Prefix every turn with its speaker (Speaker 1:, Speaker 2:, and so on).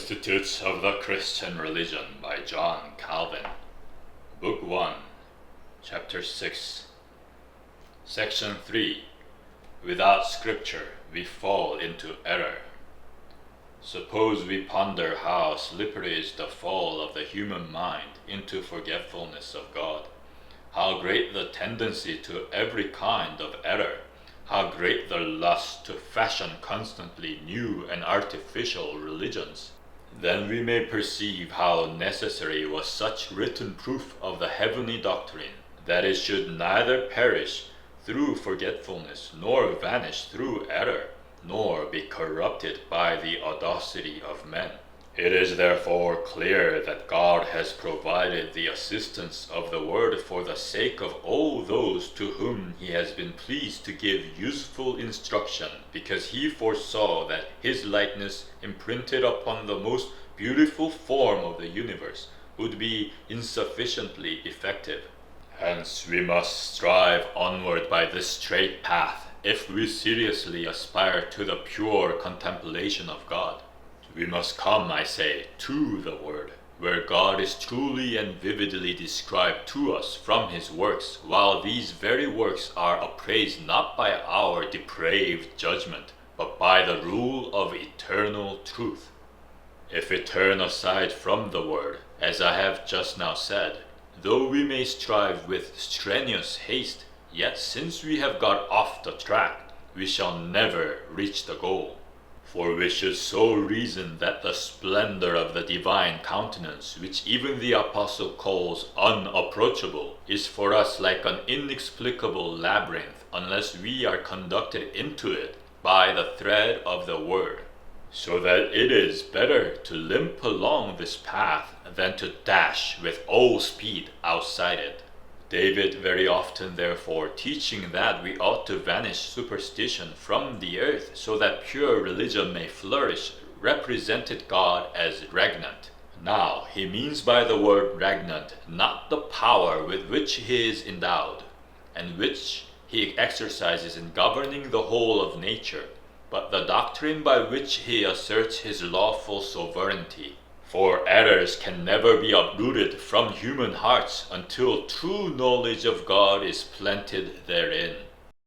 Speaker 1: Institutes of the Christian Religion by John Calvin. Book 1, Chapter 6. Section 3. Without Scripture, we fall into error. Suppose we ponder how slippery is the fall of the human mind into forgetfulness of God, how great the tendency to every kind of error, how great the lust to fashion constantly new and artificial religions. Then we may perceive how necessary was such written proof of the heavenly doctrine, that it should neither perish through forgetfulness, nor vanish through error, nor be corrupted by the audacity of men. It is therefore clear that God has provided the assistance of the Word for the sake of all those to whom He has been pleased to give useful instruction, because He foresaw that His likeness imprinted upon the most beautiful form of the universe would be insufficiently effective. Hence we must strive onward by this straight path if we seriously aspire to the pure contemplation of God. We must come, I say, to the Word, where God is truly and vividly described to us from His works, while these very works are appraised not by our depraved judgment, but by the rule of eternal truth. If we turn aside from the Word, as I have just now said, though we may strive with strenuous haste, yet since we have got off the track, we shall never reach the goal. For we should so reason that the splendor of the divine countenance, which even the Apostle calls unapproachable, is for us like an inexplicable labyrinth, unless we are conducted into it by the thread of the Word. So that it is better to limp along this path than to dash with all speed outside it. David very often, therefore, teaching that we ought to banish superstition from the earth so that pure religion may flourish, represented God as regnant. Now, he means by the word regnant not the power with which he is endowed, and which he exercises in governing the whole of nature, but the doctrine by which he asserts his lawful sovereignty. For errors can never be uprooted from human hearts until true knowledge of God is planted therein.